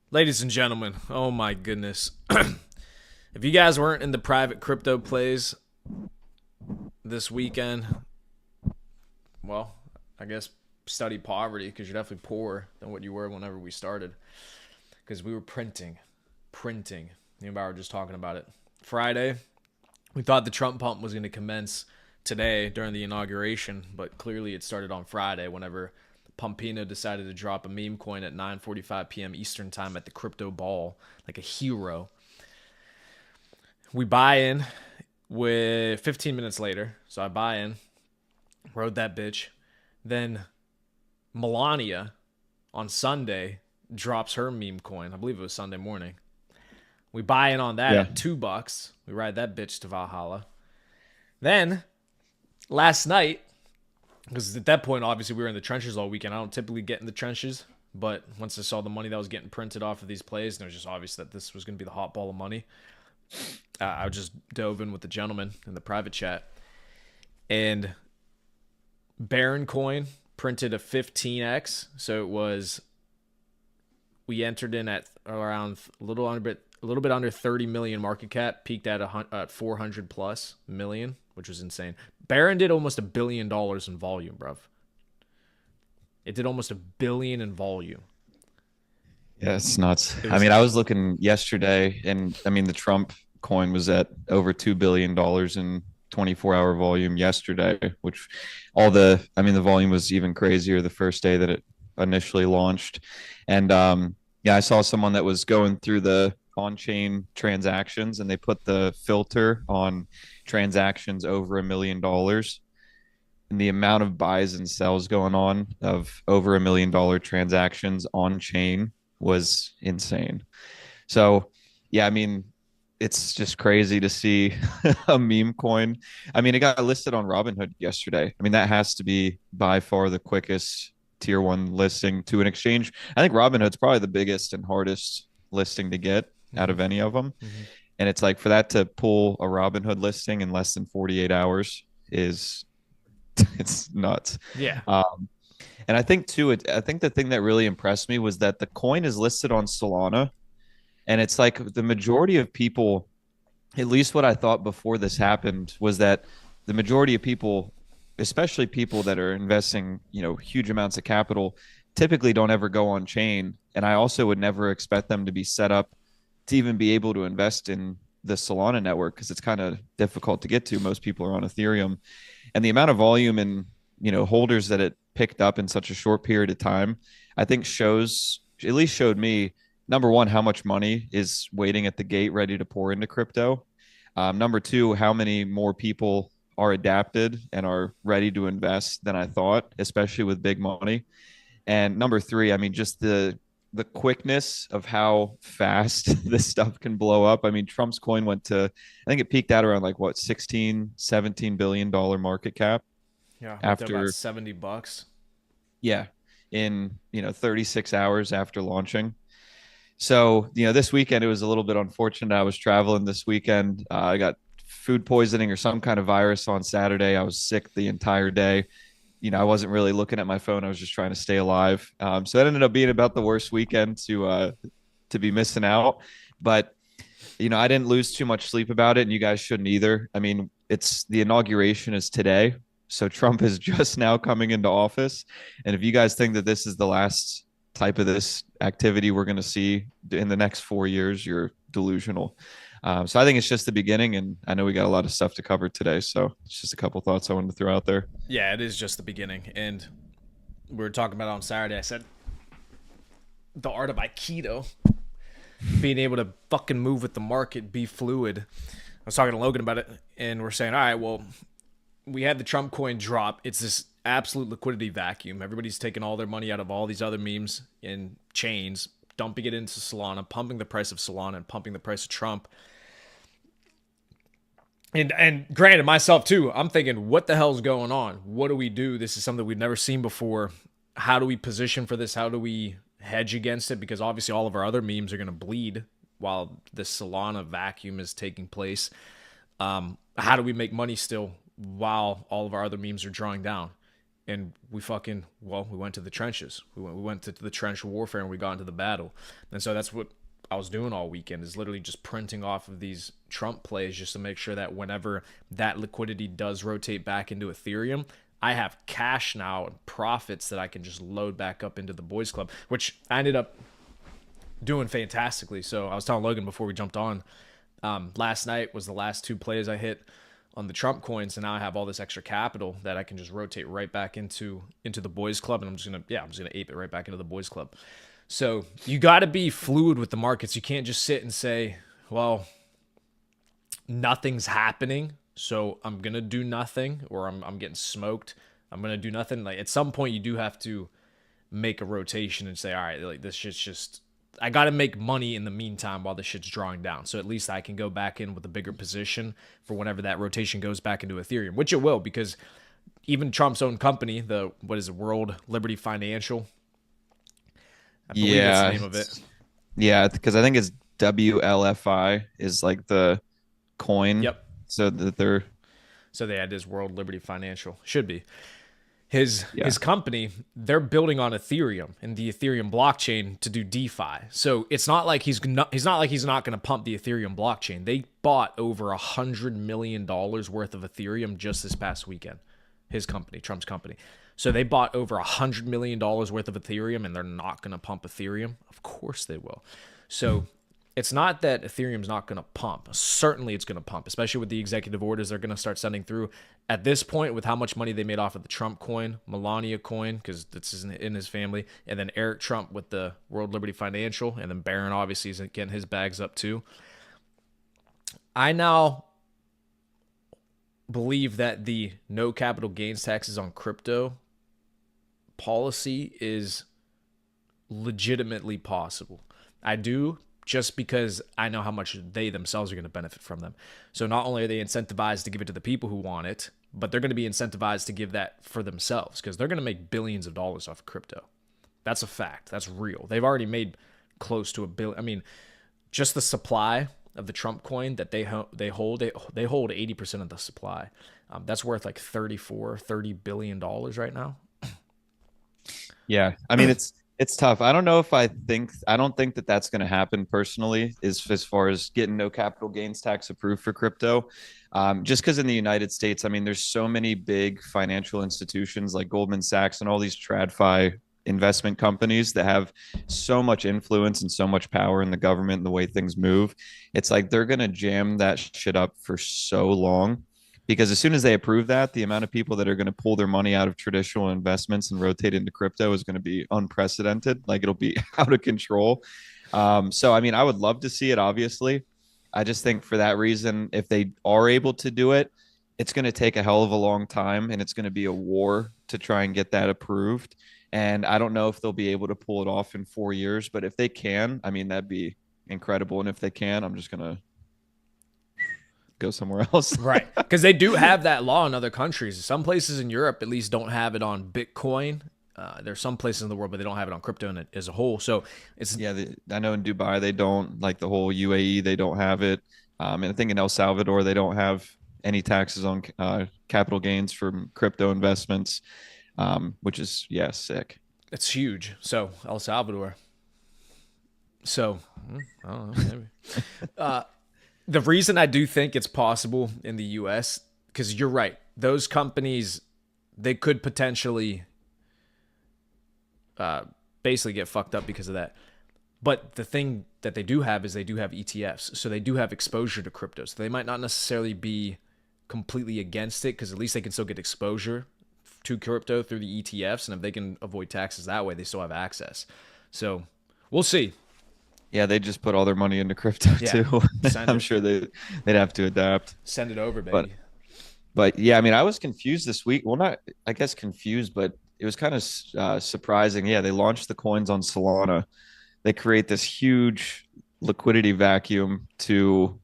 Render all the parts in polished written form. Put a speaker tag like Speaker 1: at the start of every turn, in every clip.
Speaker 1: Ladies and gentlemen, oh my goodness. If you guys weren't in the private crypto plays this weekend, well, I guess study poverty because you're definitely poorer than what you were whenever we started. Because we were printing. Me and Bauer were just talking about it. Friday, we thought the Trump pump was going to commence today during the inauguration, but clearly it started on Friday whenever Pompino decided to drop a meme coin at 9:45 p.m. Eastern time at the crypto ball like a hero. We buy in with 15 minutes later. So I buy in, rode that bitch. Then Melania on Sunday drops her meme coin. I believe it was Sunday morning. We buy in on that
Speaker 2: Yeah.
Speaker 1: at $2. We ride that bitch to Valhalla. Then last night, because at that point, obviously, we were in the trenches all weekend. I don't typically get in the trenches, but once I saw the money that was getting printed off of these plays, and it was just obvious that this was going to be the hot ball of money, I just dove in with the gentleman in the private chat. And Baron Coin printed a 15x. So it was, we entered in at around a little bit under 30 million market cap, peaked at 400 plus million, which was insane. Baron did almost $1 billion in volume, bruv. It did almost $1 billion in volume.
Speaker 2: Yeah, it's nuts.
Speaker 1: It
Speaker 2: I
Speaker 1: was
Speaker 2: mean, I was looking yesterday, and I mean, the Trump coin was at over $2 billion in 24-hour volume yesterday, which I mean, the volume was even crazier the first day that it initially launched. And yeah, I saw someone that was going through the on-chain transactions, and they put the filter on transactions over $1 million. And the amount of buys and sells going on of over $1 million transactions on chain was insane. So, yeah, I mean, it's just crazy to see a meme coin. I mean, it got listed on Robinhood yesterday. I mean, that has to be by far the quickest tier one listing to an exchange. I think Robinhood's probably the biggest and hardest listing to get out
Speaker 1: mm-hmm,
Speaker 2: of any of them.
Speaker 1: mm-hmm.
Speaker 2: And it's like for that to pull a Robinhood listing in less than 48 hours is it's nuts.
Speaker 1: Yeah.
Speaker 2: Um, and I think too, I think the thing that really impressed me was that the coin is listed on Solana, and it's like the majority of people, at least what I thought before this happened, was that the majority of people, especially people that are investing, huge amounts of capital, typically don't ever go on chain. And I also would never expect them to be set up to even be able to invest in the Solana network because it's kind of difficult to get to. Most people are on Ethereum, and the amount of volume and holders that it picked up in such a short period of time, I think shows at least showed me number one how much money is waiting at the gate ready to pour into crypto. Number two, how many more people are adapted and are ready to invest than I thought, especially with big money. And number three, I mean, just the quickness of how fast this stuff can blow up. I mean, Trump's coin went to, I think it peaked out around like what, 16, $17 billion market cap
Speaker 1: Yeah. Went to about
Speaker 2: after,
Speaker 1: $70.
Speaker 2: yeah, in, 36 hours after launching. So, this weekend, it was a little bit unfortunate. I was traveling this weekend. I got food poisoning or some kind of virus on Saturday. I was sick the entire day. I wasn't really looking at my phone. I was just trying to stay alive. So that ended up being about the worst weekend to be missing out. But I didn't lose too much sleep about it, and you guys shouldn't either. I mean, it's the inauguration is today, so Trump is just now coming into office, and if you guys think that this is the last type of this activity we're going to see in the next 4 years, you're delusional. So I think it's just the beginning, and I know we got a lot of stuff to cover today, so it's just a couple thoughts I wanted to throw out there.
Speaker 1: Yeah, it is just the beginning. And we were talking about it on Saturday. I said the art of Aikido, being able to fucking move with the market, be fluid. I was talking to Logan about it, and we're saying, all right, well, we had the Trump coin drop. It's this absolute liquidity vacuum. Everybody's taking all their money out of all these other memes and chains, dumping it into Solana, pumping the price of Solana, and pumping the price of Trump. And granted, myself too, I'm thinking, what the hell's going on? What do we do? This is something we've never seen before. How do we position for this? How do we hedge against it? Because obviously all of our other memes are going to bleed while the Solana vacuum is taking place. How do we make money still while all of our other memes are drawing down? and we went to the trenches. We went to the trench warfare, and we got into the battle. And so that's what I was doing all weekend, is literally just printing off of these Trump plays just to make sure that whenever that liquidity does rotate back into Ethereum, I have cash now and profits that I can just load back up into the boys club, which I ended up doing fantastically. So I was telling Logan before we jumped on, last night was the last two plays I hit on the Trump coins, and now I have all this extra capital that I can just rotate right back into the boys club, and I'm just gonna ape it right back into the boys club. So you got to be fluid with the markets. You can't just sit and say, well, nothing's happening, so I'm gonna do nothing, or I'm getting smoked, I'm gonna do nothing. Like, at some point you do have to make a rotation and say, all right, like, this shit's just, I got to make money in the meantime while the shit's drawing down, so at least I can go back in with a bigger position for whenever that rotation goes back into Ethereum, which it will, because even Trump's own company, the World Liberty Financial, I believe that's the name of it.
Speaker 2: Yeah, because I think it's WLFI is like the coin.
Speaker 1: Yep.
Speaker 2: So that they're
Speaker 1: So they had this World Liberty Financial. Should be. His company, they're building on Ethereum and the Ethereum blockchain to do DeFi. So it's not like he's not going to pump the Ethereum blockchain. They bought over $100 million worth of Ethereum just this past weekend. His company, Trump's company. So they bought over $100 million worth of Ethereum, and they're not going to pump Ethereum. Of course they will. So it's not that Ethereum's not going to pump. Certainly it's going to pump, especially with the executive orders they're going to start sending through. At this point, with how much money they made off of the Trump coin, Melania coin, because this is in his family, and then Eric Trump with the World Liberty Financial, and then Barron obviously is getting his bags up too. I now believe that the no capital gains taxes on crypto policy is legitimately possible. I do, just because I know how much they themselves are going to benefit from them. So not only are they incentivized to give it to the people who want it, but they're going to be incentivized to give that for themselves, because they're going to make billions of dollars off of crypto. That's a fact. That's real. They've already made close to $1 billion. I mean, just the supply of the Trump coin that they hold 80% of the supply. That's worth like $30 billion right now.
Speaker 2: Yeah, I mean it's tough. I don't know if I don't think that that's going to happen personally, as far as getting no capital gains tax approved for crypto. Just because in the United States, I mean, there's so many big financial institutions like Goldman Sachs and all these TradFi investment companies that have so much influence and so much power in the government and the way things move. It's like they're going to jam that shit up for so long, because as soon as they approve that, the amount of people that are going to pull their money out of traditional investments and rotate into crypto is going to be unprecedented. Like, it'll be out of control. So, I mean, I would love to see it, obviously. I just think for that reason, if they are able to do it, it's going to take a hell of a long time, and it's going to be a war to try and get that approved. And I don't know if they'll be able to pull it off in 4 years, but if they can, I mean, that'd be incredible. And if they can, I'm just going to go somewhere else.
Speaker 1: Right. Because they do have that law in other countries. Some places in Europe at least don't have it on Bitcoin. There's some places in the world, but they don't have it on crypto as a whole. So it's
Speaker 2: I know in Dubai they don't, like the whole UAE, they don't have it. And I think in El Salvador they don't have any taxes on capital gains from crypto investments, which is sick.
Speaker 1: It's huge. So El Salvador. So I don't know, maybe. The reason I do think it's possible in the U.S., because you're right, those companies, they could potentially basically get fucked up because of that. But the thing that they do have is they do have ETFs, so they do have exposure to crypto. So they might not necessarily be completely against it, because at least they can still get exposure to crypto through the ETFs, and if they can avoid taxes that way, they still have access. So we'll see.
Speaker 2: Yeah, they just put all their money into crypto too. I'm sure they'd have to adapt.
Speaker 1: Send it over, baby.
Speaker 2: But yeah, I mean, I was confused this week. Well, not, I guess, confused, but it was kind of surprising. Yeah, they launched the coins on Solana. They create this huge liquidity vacuum to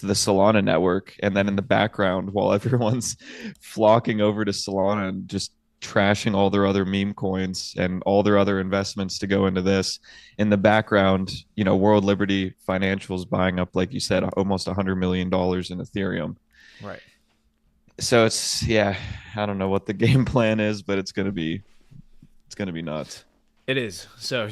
Speaker 2: the Solana network, and then in the background, while everyone's flocking over to Solana and just trashing all their other meme coins and all their other investments to go into this, in the background, World Liberty Financial is buying up, like you said, almost $100 million in Ethereum.
Speaker 1: Right.
Speaker 2: So it's yeah, I don't know what the game plan is, but it's gonna be nuts.
Speaker 1: It is. So